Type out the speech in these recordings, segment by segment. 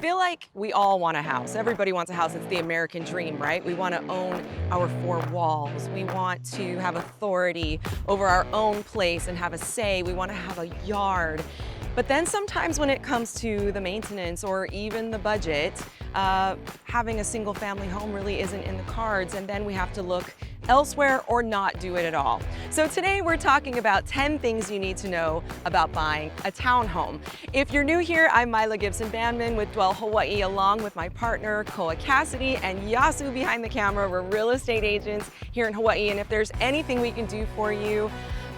feel like we all want a house. Everybody wants a house. It's the American dream, right? We want to own our four walls. We want to have authority over our own place and have a say. We want to have a yard. But then sometimes when it comes to the maintenance or even the budget, having a single family home really isn't in the cards, and then we have to look elsewhere or not do it at all. So today we're talking about 10 things you need to know about buying a townhome. If you're new here, I'm Maila Gibson Banman with Dwell Hawaiʻi, along with my partner Koa Cassady and Yasu behind the camera. We're real estate agents here in Hawaii, and if there's anything we can do for you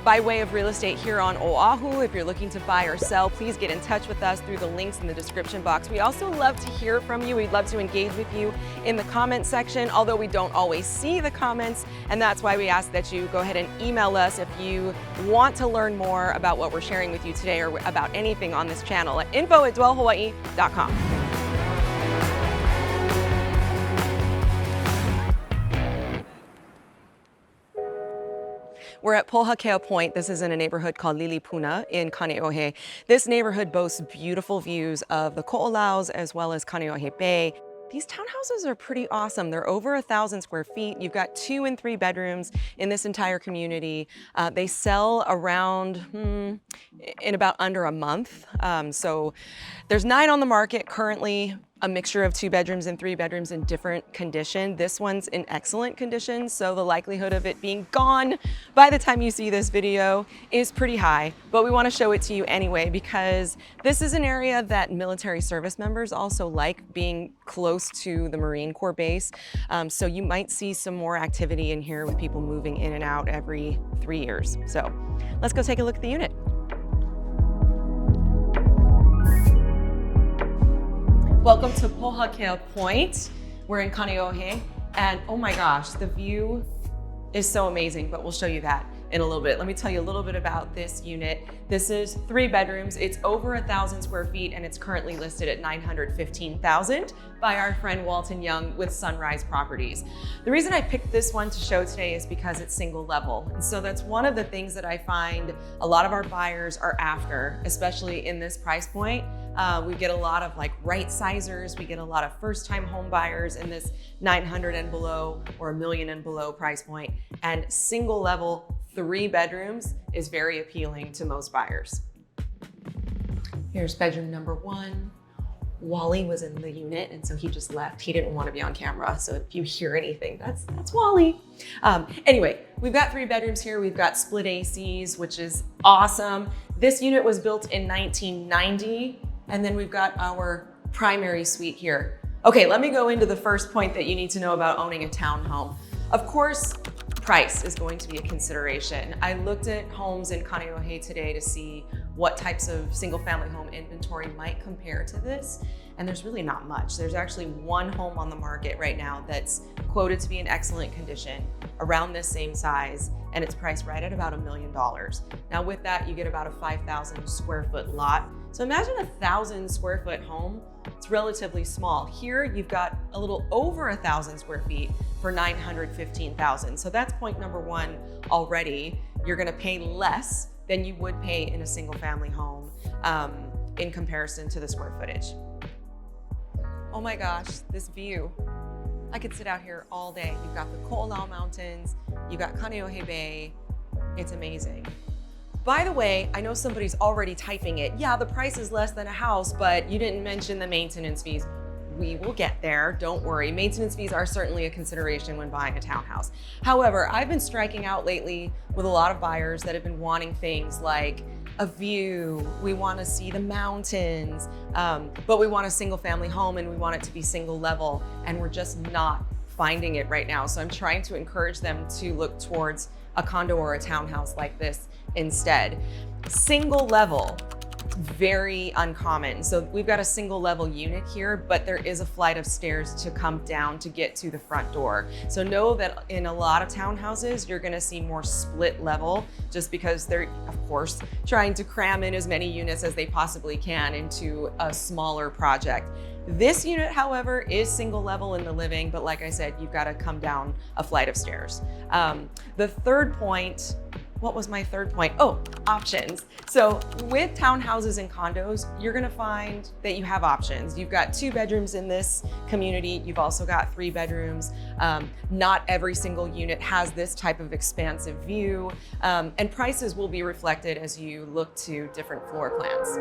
by way of real estate here on Oahu, if you're looking to buy or sell, please get in touch with us through the links in the description box. We also love to hear from you. We'd love to engage with you in the comment section, although we don't always see the comments, and that's why we ask that you go ahead and email us if you want to learn more about what we're sharing with you today or about anything on this channel at info@dwellhawaii.com. We're at Poha Point. This is in a neighborhood called Lilipuna in Kaneohe. This neighborhood boasts beautiful views of the ko'olaus as well as Kaneohe Bay. These townhouses are pretty awesome. They're over 1,000 square feet. You've got 2 and 3 bedrooms in this entire community. They sell around in about under a month. So there's 9 on the market currently, a mixture of 2 bedrooms and 3 bedrooms in different condition. This one's in excellent condition, so the likelihood of it being gone by the time you see this video is pretty high, but we want to show it to you anyway because this is an area that military service members also like, being close to the Marine Corps base. So you might see some more activity in here with people moving in and out every 3 years. So let's go take a look at the unit. Welcome to Poha Point. We're in Kaneohe, and oh my gosh, the view is so amazing, but we'll show you that in a little bit. Let me tell you a little bit about this unit. This is 3 bedrooms. It's over 1,000 square feet, and it's currently listed at $915,000 by our friend Walton Young with Sunrise Properties. The reason I picked this one to show today is because it's single level. And so that's one of the things that I find a lot of our buyers are after, especially in this price point. We get a lot of like right sizers. We get a lot of first-time home buyers in this 900 and below or $1 million and below price point. And single level 3 bedrooms is very appealing to most buyers. Here's bedroom number 1. Wally was in the unit, and so he just left. He didn't want to be on camera, so if you hear anything, that's Wally. Anyway, we've got 3 bedrooms here. We've got split ACs, which is awesome. This unit was built in 1990, and then we've got our primary suite here. Okay, let me go into the first point that you need to know about owning a townhome. Of course, price is going to be a consideration. I looked at homes in Kaneohe today to see what types of single family home inventory might compare to this, and there's really not much. There's actually 1 home on the market right now that's quoted to be in excellent condition, around this same size, and it's priced right at about $1 million. Now with that, you get about a 5,000 square foot lot. So imagine a 1,000 square foot home. It's relatively small. Here you've got a little over 1,000 square feet for $915,000. So that's point number 1 already. You're gonna pay less than you would pay in a single family home in comparison to the square footage. Oh my gosh, this view. I could sit out here all day. You've got the Ko'olau Mountains, you've got Kaneohe Bay. It's amazing. By the way, I know somebody's already typing it. Yeah, the price is less than a house, but you didn't mention the maintenance fees. We will get there, don't worry. Maintenance fees are certainly a consideration when buying a townhouse. However, I've been striking out lately with a lot of buyers that have been wanting things like a view, we want to see the mountains, but we want a single family home and we want it to be single level, and we're just not finding it right now. So I'm trying to encourage them to look towards a condo or a townhouse like this instead. Single level, very uncommon. So we've got a single level unit here, but there is a flight of stairs to come down to get to the front door. So know that in a lot of townhouses, you're gonna see more split level just because they're, of course, trying to cram in as many units as they possibly can into a smaller project. This unit, however, is single level in the living, but like I said, you've got to come down a flight of stairs. The third point what was my third point? Oh, options. So with townhouses and condos, you're gonna find that you have options. You've got 2 bedrooms in this community. You've also got 3 bedrooms. Not every single unit has this type of expansive view, and prices will be reflected as you look to different floor plans.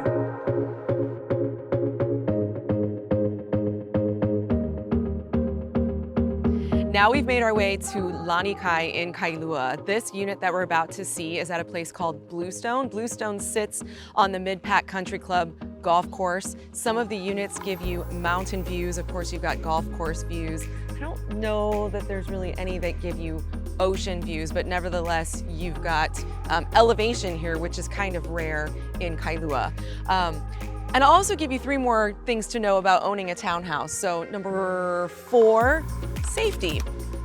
Now we've made our way to Lanikai in Kailua. This unit that we're about to see is at a place called Bluestone. Bluestone sits on the Mid-Pac Country Club golf course. Some of the units give you mountain views. Of course, you've got golf course views. I don't know that there's really any that give you ocean views, but nevertheless, you've got elevation here, which is kind of rare in Kailua. And I'll also give you 3 more things to know about owning a townhouse. So number 4, safety.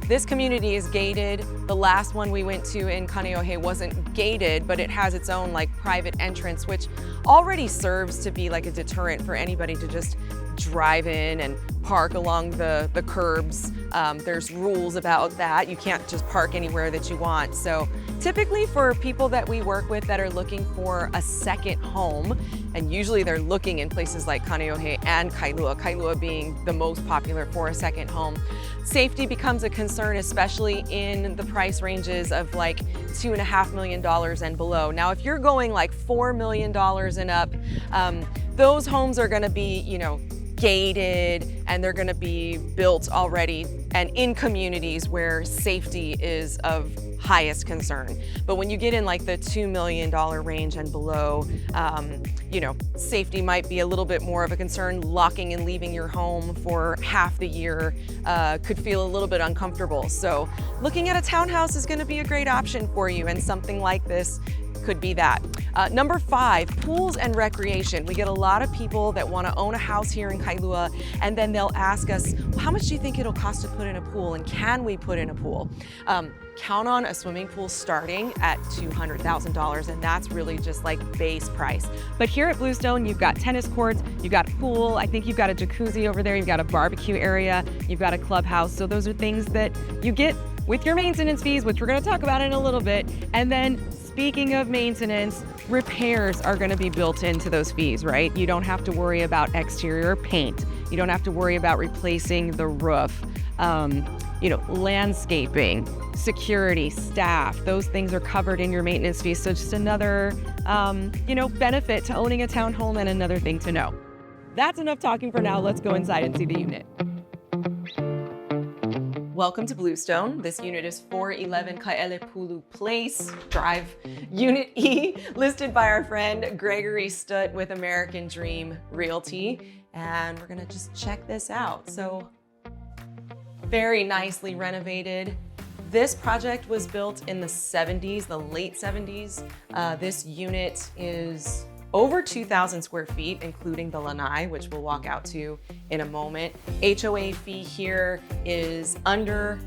This community is gated. The last one we went to in Kaneohe wasn't gated, but it has its own like private entrance, which already serves to be like a deterrent for anybody to just drive in and park along the curbs. There's rules about that. You can't just park anywhere that you want. So typically for people that we work with that are looking for a second home, and usually they're looking in places like Kaneohe and Kailua, Kailua being the most popular for a second home, safety becomes a concern, especially in the price ranges of like $2.5 million and below. Now, if you're going like $4 million and up, those homes are gonna be, you know, gated, and they're gonna be built already and in communities where safety is of highest concern. But when you get in like the $2 million range and below, you know, safety might be a little bit more of a concern. Locking and leaving your home for half the year could feel a little bit uncomfortable. So looking at a townhouse is gonna be a great option for you, and something like this could be that. Number 5, pools and recreation. We get a lot of people that want to own a house here in Kailua, and then they'll ask us, well, how much do you think it'll cost to put in a pool, and can we put in a pool? Count on a swimming pool starting at $200,000, and that's really just like base price. But here at Bluestone, you've got tennis courts, you've got a pool, I think you've got a jacuzzi over there, you've got a barbecue area, you've got a clubhouse. So those are things that you get with your maintenance fees, which we're going to talk about in a little bit. And then speaking of maintenance, repairs are going to be built into those fees, right? You don't have to worry about exterior paint. You don't have to worry about replacing the roof. You know, landscaping, security, staff, those things are covered in your maintenance fees. So just another, you know, benefit to owning a townhome, and another thing to know. That's enough talking for now. Let's go inside and see the unit. Welcome to Bluestone. This unit is 411 Kaelepulu Place, Drive, Unit E, listed by our friend Gregory Stutt with American Dream Realty. And we're gonna just check this out. So, very nicely renovated. This project was built in the 70s, the late 70s. This unit is over 2,000 square feet, including the lanai, which we'll walk out to in a moment. HOA fee here is under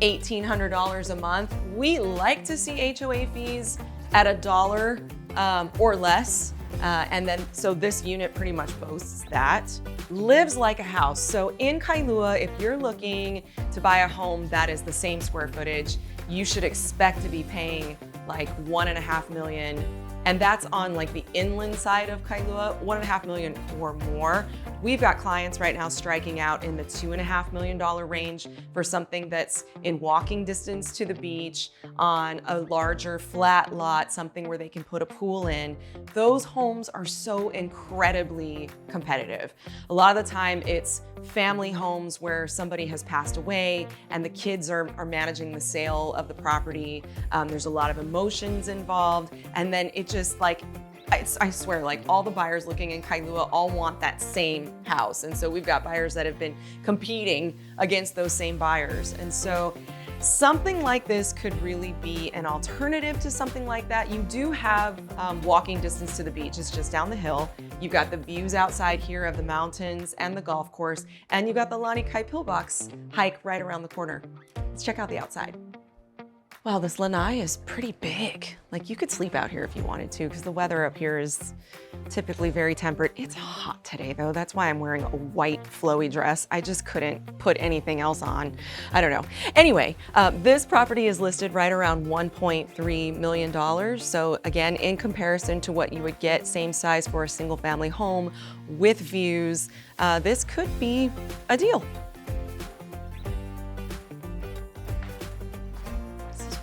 $1,800 a month. We like to see HOA fees at $1 or less. And then, so this unit pretty much boasts that. Lives like a house. So in Kailua, if you're looking to buy a home that is the same square footage, you should expect to be paying like $1.5 million. And that's on like the inland side of Kailua, $1.5 million or more. We've got clients right now striking out in the $2.5 million range for something that's in walking distance to the beach, on a larger flat lot, something where they can put a pool in. Those homes are so incredibly competitive. A lot of the time it's family homes where somebody has passed away and the kids are managing the sale of the property. There's a lot of emotions involved, and then it just like, I swear, like all the buyers looking in Kailua all want that same house. And so we've got buyers that have been competing against those same buyers. And so something like this could really be an alternative to something like that. You do have walking distance to the beach. It's just down the hill. You've got the views outside here of the mountains and the golf course, and you've got the Lanikai pillbox hike right around the corner. Let's check out the outside. Wow, this lanai is pretty big. Like you could sleep out here if you wanted to, because the weather up here is typically very temperate. It's hot today though. That's why I'm wearing a white flowy dress. I just couldn't put anything else on. I don't know. Anyway, this property is listed right around $1.3 million. So again, in comparison to what you would get same size for a single family home with views, this could be a deal.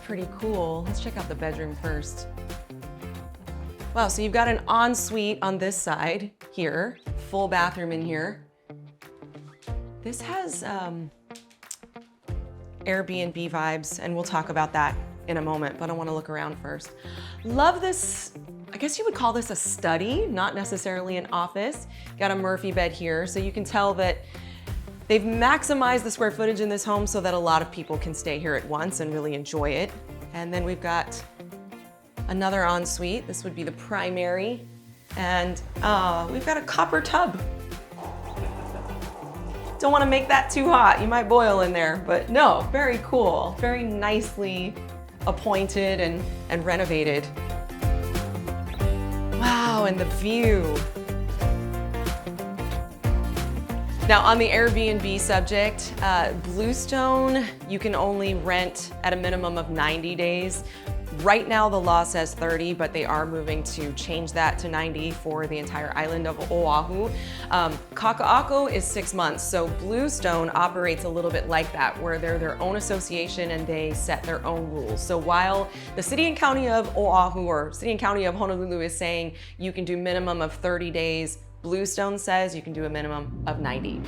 Pretty cool. Let's check out the bedroom first. Wow, so you've got an ensuite on this side here, full bathroom in here. This has Airbnb vibes, and we'll talk about that in a moment, but I want to look around first. Love this, I guess you would call this a study, not necessarily an office. Got a Murphy bed here, so you can tell that they've maximized the square footage in this home so that a lot of people can stay here at once and really enjoy it. And then we've got another ensuite. This would be the primary. And we've got a copper tub. Don't want to make that too hot. You might boil in there, but no, very cool. Very nicely appointed and renovated. Wow, and the view. Now on the Airbnb subject, Bluestone, you can only rent at a minimum of 90 days. Right now the law says 30, but they are moving to change that to 90 for the entire island of Oahu. Kaka'ako is 6 months, so Bluestone operates a little bit like that, where they're their own association and they set their own rules. So while the city and county of Oahu or city and county of Honolulu is saying you can do minimum of 30 days, Bluestone says you can do a minimum of 90.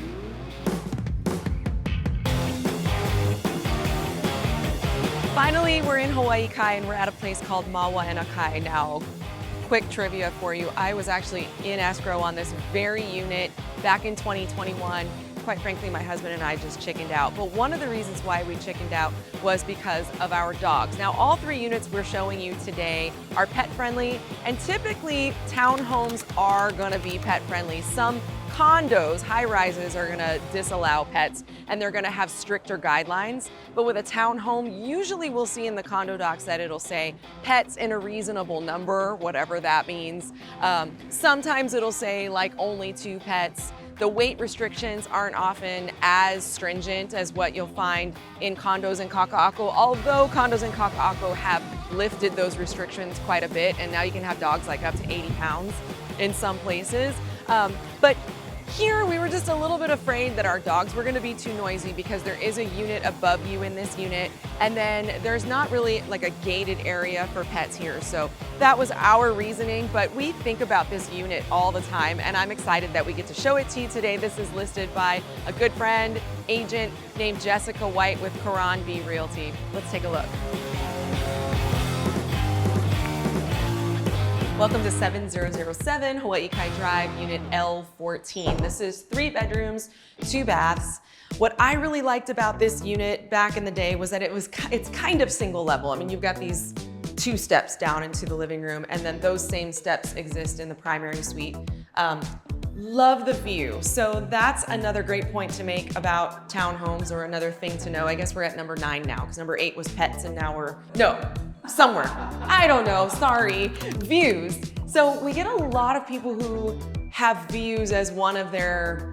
Finally, we're in Hawaiʻi and we're at a place called Mawaena. Now, quick trivia for you. I was actually in escrow on this very unit back in 2021. Quite frankly, my husband and I just chickened out. But one of the reasons why we chickened out was because of our dogs. Now, all 3 units we're showing you today are pet friendly, and typically townhomes are gonna be pet friendly. Some condos, high rises, are gonna disallow pets and they're gonna have stricter guidelines. But with a townhome, usually we'll see in the condo docs that it'll say pets in a reasonable number, whatever that means. Sometimes it'll say like only 2 pets. The weight restrictions aren't often as stringent as what you'll find in condos in Kaka'ako, although condos in Kaka'ako have lifted those restrictions quite a bit, and now you can have dogs like up to 80 pounds in some places. But here we were just a little bit afraid that our dogs were gonna be too noisy because there is a unit above you in this unit, and then there's not really like a gated area for pets here. So that was our reasoning, but we think about this unit all the time, and I'm excited that we get to show it to you today. This is listed by a good friend, agent named Jessica White with Karan B Realty. Let's take a look. Welcome to 7007 Hawaiʻi Drive, Unit L14. This is 3 bedrooms, 2 baths. What I really liked about this unit back in the day was that it's kind of single level. I mean, you've got these 2 steps down into the living room, and then those same steps exist in the primary suite. Love the view. So that's another great point to make about townhomes, or another thing to know. I guess we're at number 9 now, because number 8 was pets, and now somewhere. I don't know, sorry. Views. So we get a lot of people who have views as one of their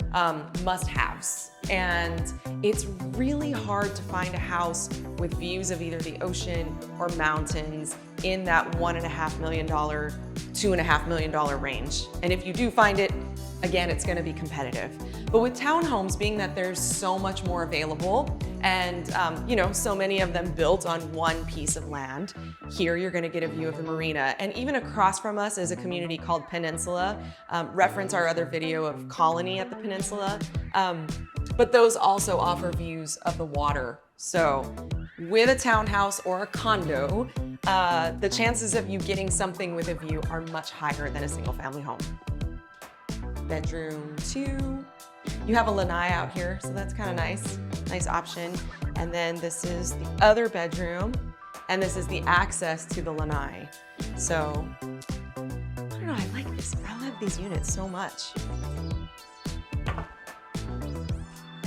must-haves. And it's really hard to find a house with views of either the ocean or mountains in that $1.5 million, $2.5 million range. And if you do find it, again, it's gonna be competitive. But with townhomes, being that there's so much more available, and so many of them built on one piece of land, here you're gonna get a view of the marina. And even across from us is a community called Peninsula. Reference our other video of Colony at the Peninsula. But those also offer views of the water. So with a townhouse or a condo, the chances of you getting something with a view are much higher than a single family home. Bedroom 2. You have a lanai out here, so that's kind of nice option. And then this is the other bedroom, and this is the access to the lanai. So, I don't know, I like these units so much.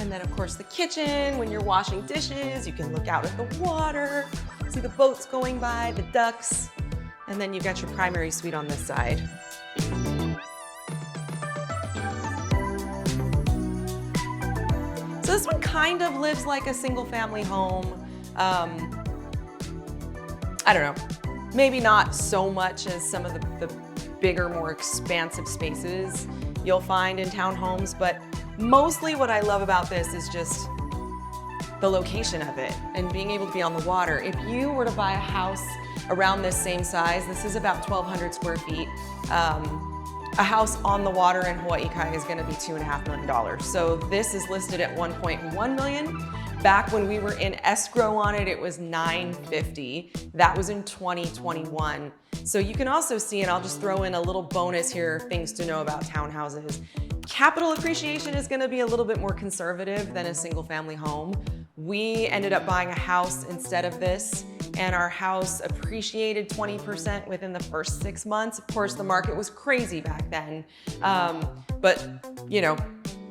And then of course the kitchen, when you're washing dishes, you can look out at the water. See the boats going by, the ducks, and then you've got your primary suite on this side. So this one kind of lives like a single family home. I don't know, maybe not so much as some of the bigger, more expansive spaces you'll find in townhomes, but mostly what I love about this is just the location of it and being able to be on the water. If you were to buy a house around this same size, this is about 1,200 square feet. A house on the water in Hawaiʻi is gonna be $2.5 million. So this is listed at 1.1 million. Back when we were in escrow on it, it was $950. That was in 2021. So you can also see, and I'll just throw in a little bonus here, things to know about townhouses. Capital appreciation is gonna be a little bit more conservative than a single family home. We ended up buying a house instead of this, and our house appreciated 20% within the first 6 months. Of course, the market was crazy back then, but you know,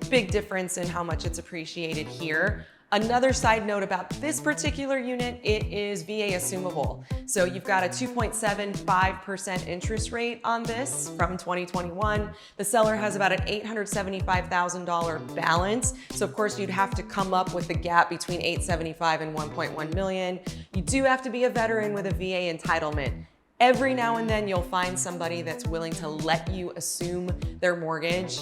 big difference in how much it's appreciated here. Another side note about this particular unit, it is VA assumable. So you've got a 2.75% interest rate on this from 2021. The seller has about an $875,000 balance. So of course you'd have to come up with the gap between 875 and 1.1 million. You do have to be a veteran with a VA entitlement. Every now and then you'll find somebody that's willing to let you assume their mortgage,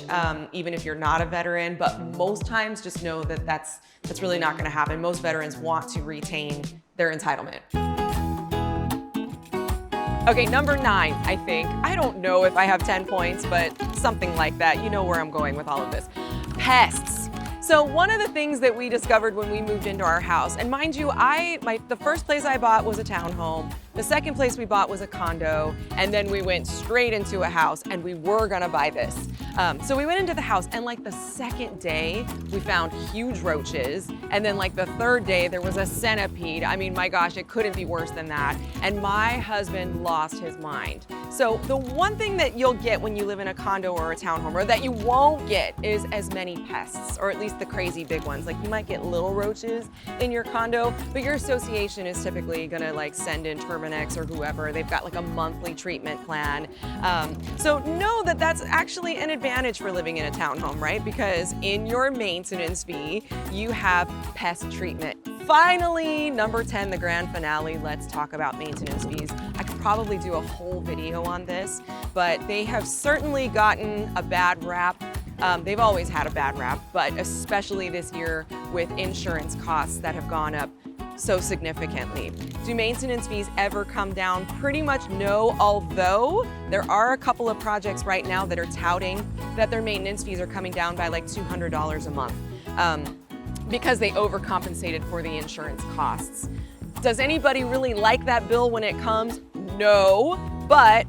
even if you're not a veteran, but most times just know that that's really not gonna happen. Most veterans want to retain their entitlement. Okay, number 9, I think. I don't know if I have 10 points, but something like that. You know where I'm going with all of this. Pests. So one of the things that we discovered when we moved into our house, and mind you, the first place I bought was a townhome, the second place we bought was a condo, and then we went straight into a house and we were gonna buy this. So we went into the house and like the second day, we found huge roaches. And then like the third day, there was a centipede. I mean, my gosh, it couldn't be worse than that. And my husband lost his mind. So the one thing that you'll get when you live in a condo or a townhome, or that you won't get, is as many pests, or at least the crazy big ones. Like you might get little roaches in your condo, but your association is typically gonna like send in Terminex or whoever. They've got like a monthly treatment plan. So know that that's actually an advantage for living in a townhome, right? Because in your maintenance fee, you have pest treatment. Finally, number 10, the grand finale. Let's talk about maintenance fees. I could probably do a whole video on this, but they have certainly gotten a bad rap. They've always had a bad rap, but especially this year with insurance costs that have gone up so significantly. Do maintenance fees ever come down? Pretty much no, although there are a couple of projects right now that are touting that their maintenance fees are coming down by like $200 a month because they overcompensated for the insurance costs. Does anybody really like that bill when it comes? No, but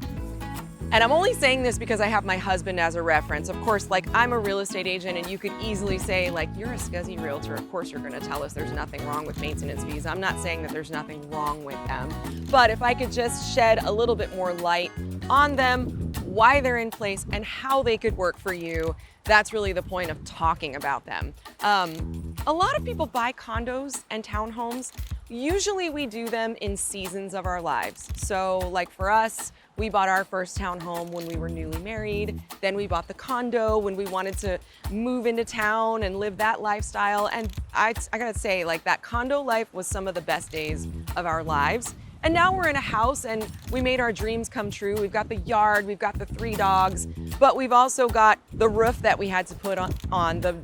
and I'm only saying this because I have my husband as a reference. Of course, like I'm a real estate agent and you could easily say like, you're a scuzzy realtor. Of course you're gonna tell us there's nothing wrong with maintenance fees. I'm not saying that there's nothing wrong with them, but if I could just shed a little bit more light on them, why they're in place and how they could work for you, that's really the point of talking about them. A lot of people buy condos and townhomes. Usually we do them in seasons of our lives. So like for us, we bought our first townhome when we were newly married. Then we bought the condo when we wanted to move into town and live that lifestyle. And I gotta say, like that condo life was some of the best days of our lives. And now we're in a house and we made our dreams come true. We've got the yard, we've got the 3 dogs, but we've also got the roof that we had to put on the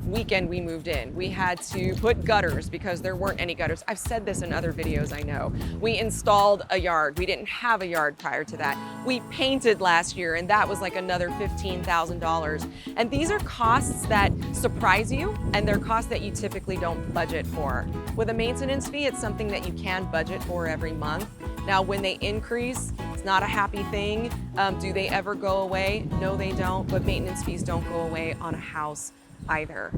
weekend we moved in. We had to put gutters because there weren't any gutters. I've said this in other videos, I know. We installed a yard. We didn't have a yard prior to that. We painted last year and that was like another $15,000. And these are costs that surprise you and they're costs that you typically don't budget for. With a maintenance fee, it's something that you can budget for every month. Now, when they increase, it's not a happy thing. Do they ever go away? No, they don't, but maintenance fees don't go away on a house either.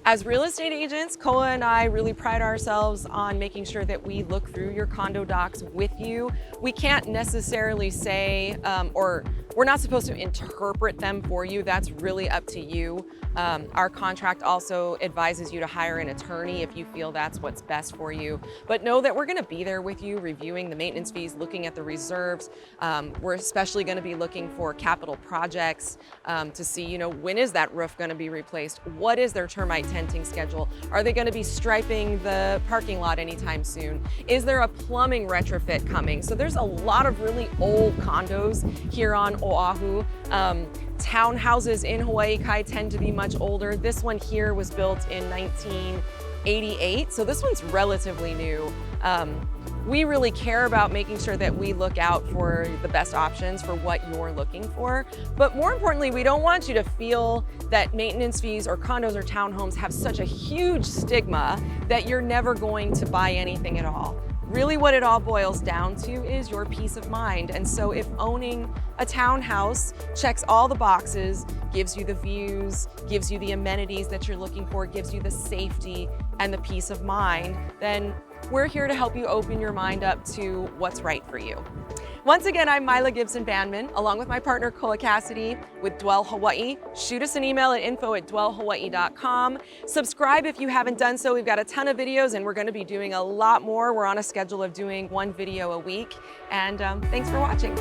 As real estate agents, Koa and I really pride ourselves on making sure that we look through your condo docs with you. We can't necessarily say, or we're not supposed to interpret them for you. That's really up to you. Our contract also advises you to hire an attorney if you feel that's what's best for you. But know that we're going to be there with you, reviewing the maintenance fees, looking at the reserves. We're especially going to be looking for capital projects to see, you know, when is that roof going to be replaced? What is their termite tenting schedule? Are they going to be striping the parking lot anytime soon? Is there a plumbing retrofit coming? So there's a lot of really old condos here on Oahu. Townhouses in Hawaii tend to be much older. This one here was built in 1988, so this one's relatively new. We really care about making sure that we look out for the best options for what you're looking for. But more importantly, we don't want you to feel that maintenance fees or condos or townhomes have such a huge stigma that you're never going to buy anything at all. Really what it all boils down to is your peace of mind. And so if owning a townhouse checks all the boxes, gives you the views, gives you the amenities that you're looking for, gives you the safety and the peace of mind, then we're here to help you open your mind up to what's right for you. Once again, I'm Maila Gibson Banman, along with my partner Cassady with Dwell Hawaii. Shoot us an email at info@dwellhawaii.com. Subscribe if you haven't done so. We've got a ton of videos and we're going to be doing a lot more. We're on a schedule of doing one video a week. And thanks for watching.